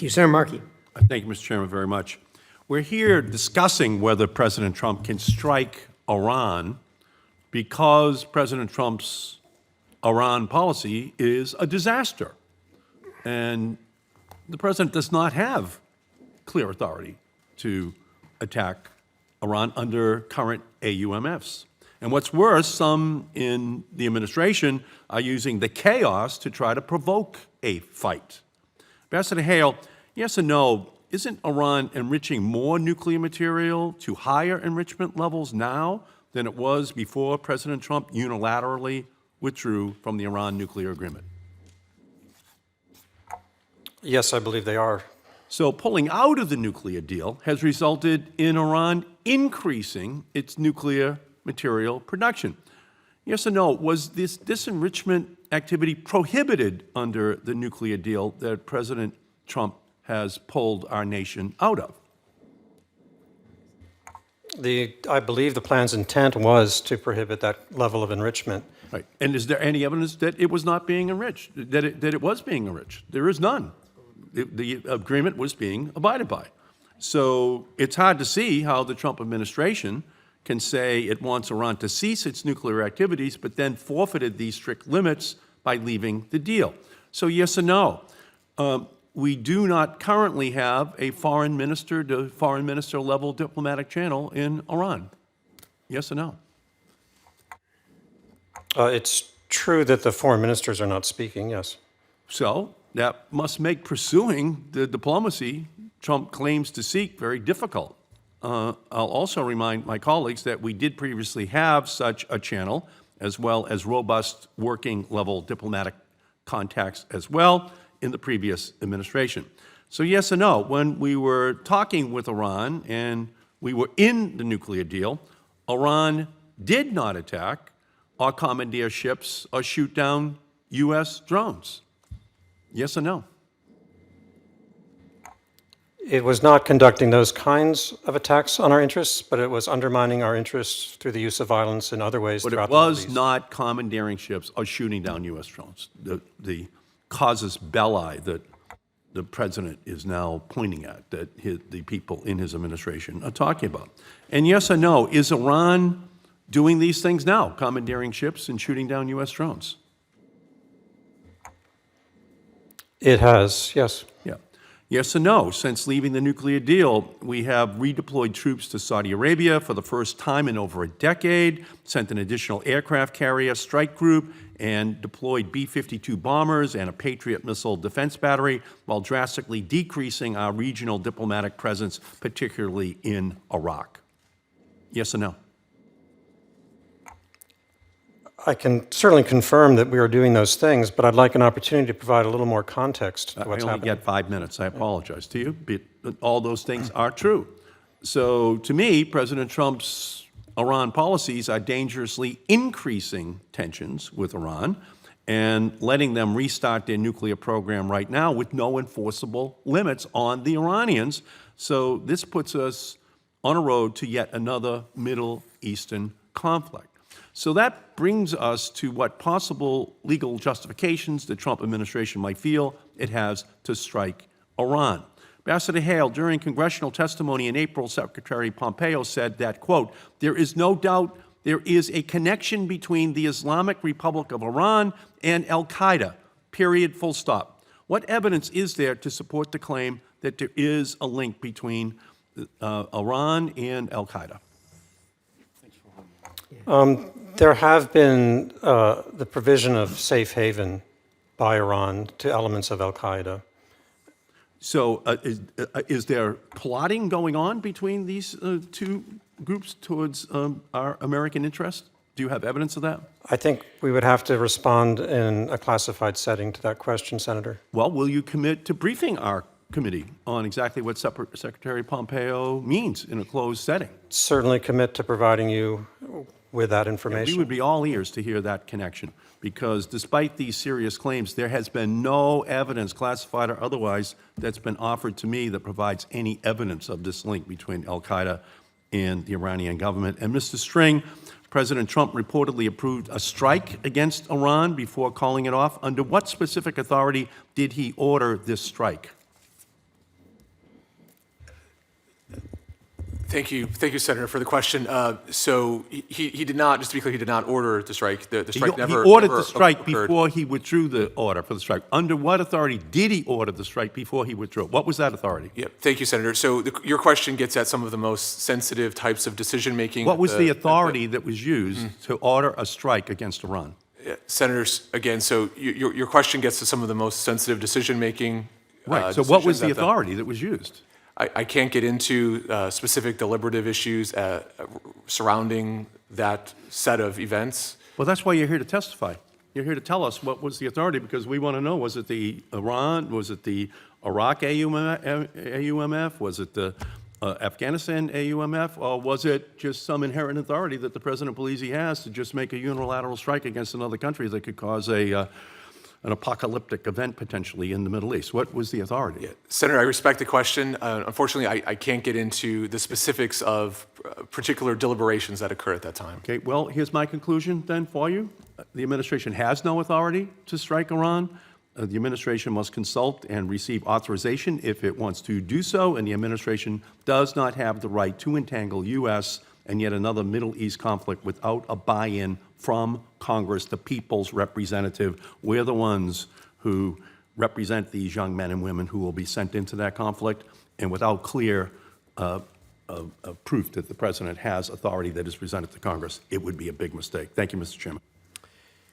Thank you. Senator Markey. Thank you, Mr. Chairman, very much. We're here discussing whether President Trump can strike Iran because President Trump's Iran policy is a disaster. And the president does not have clear authority to attack Iran under current AUMFs. And what's worse, some in the administration are using the chaos to try to provoke a fight. Ambassador Hale, yes or no, isn't Iran enriching more nuclear material to higher enrichment levels now than it was before President Trump unilaterally withdrew from the Iran nuclear agreement? Yes, I believe they are. So pulling out of the nuclear deal has resulted in Iran increasing its nuclear material production. Yes or no, was this disenrichment activity prohibited under the nuclear deal that President Trump has pulled our nation out of? I believe the plan's intent was to prohibit that level of enrichment. Right. And is there any evidence that it was not being enriched, that it was being enriched? There is none. The agreement was being abided by. So it's hard to see how the Trump administration can say it wants Iran to cease its nuclear activities, but then forfeited these strict limits by leaving the deal. So yes or no? We do not currently have a foreign minister to foreign minister level diplomatic channel in Iran. Yes or no? It's true that the foreign ministers are not speaking, yes. So that must make pursuing the diplomacy Trump claims to seek very difficult. I'll also remind my colleagues that we did previously have such a channel, as well as robust working level diplomatic contacts as well in the previous administration. So yes or no, when we were talking with Iran and we were in the nuclear deal, Iran did not attack or commandeer ships or shoot down U.S. drones. Yes or no? It was not conducting those kinds of attacks on our interests, but it was undermining our interests through the use of violence in other ways But throughout it the Middle was East. not commandeering ships or shooting down U.S. drones. The casus belli that the president is now pointing at, that the people in his administration are talking about. And yes or no, is Iran doing these things now, commandeering ships and shooting down U.S. drones? It has, yes. Yeah. Yes or no, since leaving the nuclear deal, we have redeployed troops to Saudi Arabia for the first time in over a decade, sent an additional aircraft carrier strike group, and deployed B-52 bombers and a Patriot missile defense battery, while drastically decreasing our regional diplomatic presence, particularly in Iraq. Yes or no? I can certainly confirm that we are doing those things, but I'd like an opportunity to provide a little more context to what's I only happening. get 5 minutes. I apologize to you, but all those things are true. So to me, President Trump's Iran policies are dangerously increasing tensions with Iran and letting them restart their nuclear program right now with no enforceable limits on the Iranians. So this puts us on a road to yet another Middle Eastern conflict. So that brings us to what possible legal justifications the Trump administration might feel it has to strike Iran. Ambassador Hale, during congressional testimony in April, Secretary Pompeo said that, quote, "There is no doubt there is a connection between the Islamic Republic of Iran and al-Qaeda, period, full stop." What evidence is there to support the claim that there is a link between Iran and al-Qaeda? There have been the provision of safe haven by Iran to elements of al-Qaeda. So is there plotting going on between these two groups towards our American interests? Do you have evidence of that? I think we would have to respond in a classified setting to that question, Senator. Well, will you commit to briefing our committee on exactly what Secretary Pompeo means in a closed setting? Certainly commit to providing you with that information. We would be all ears to hear that connection, because despite these serious claims, there has been no evidence, classified or otherwise, that's been offered to me that provides any evidence of this link between al-Qaeda and the Iranian government. And Mr. String, President Trump reportedly approved a strike against Iran before calling it off. Under what specific authority did he order this strike? Thank you, Senator, for the question. So he did not, just to be clear, he did not order the strike. The strike never He ordered never the strike occurred. before he withdrew the order for the strike. Under what authority did he order the strike before he withdrew? What was that authority? Yeah, thank you, Senator. So your question gets at some of the most sensitive types of decision-making. What was the authority that was used to order a strike against Iran? Senators, again, so your question gets to some of the most sensitive decision-making. Right. So what was decisions the authority that was used? I can't get into specific deliberative issues surrounding that set of events. Well, that's why you're here to testify. You're here to tell us what was the authority, because we want to know, was it the Iran, was it the Iraq AUMF, was it the Afghanistan AUMF, or was it just some inherent authority that the president believes he has to just make a unilateral strike against another country that could cause an apocalyptic event potentially in the Middle East? What was the authority? Senator, I respect the question. Unfortunately, I can't get into the specifics of particular deliberations that occur at that time. Okay, well, here's my conclusion then for you. The administration has no authority to strike Iran. The administration must consult and receive authorization if it wants to do so, and the administration does not have the right to entangle U.S. and yet another Middle East conflict without a buy-in from Congress, the people's representative. We're the ones who represent these young men and women who will be sent into that conflict, and without clear proof that the president has authority that is presented to Congress, it would be a big mistake. Thank you, Mr. Chairman.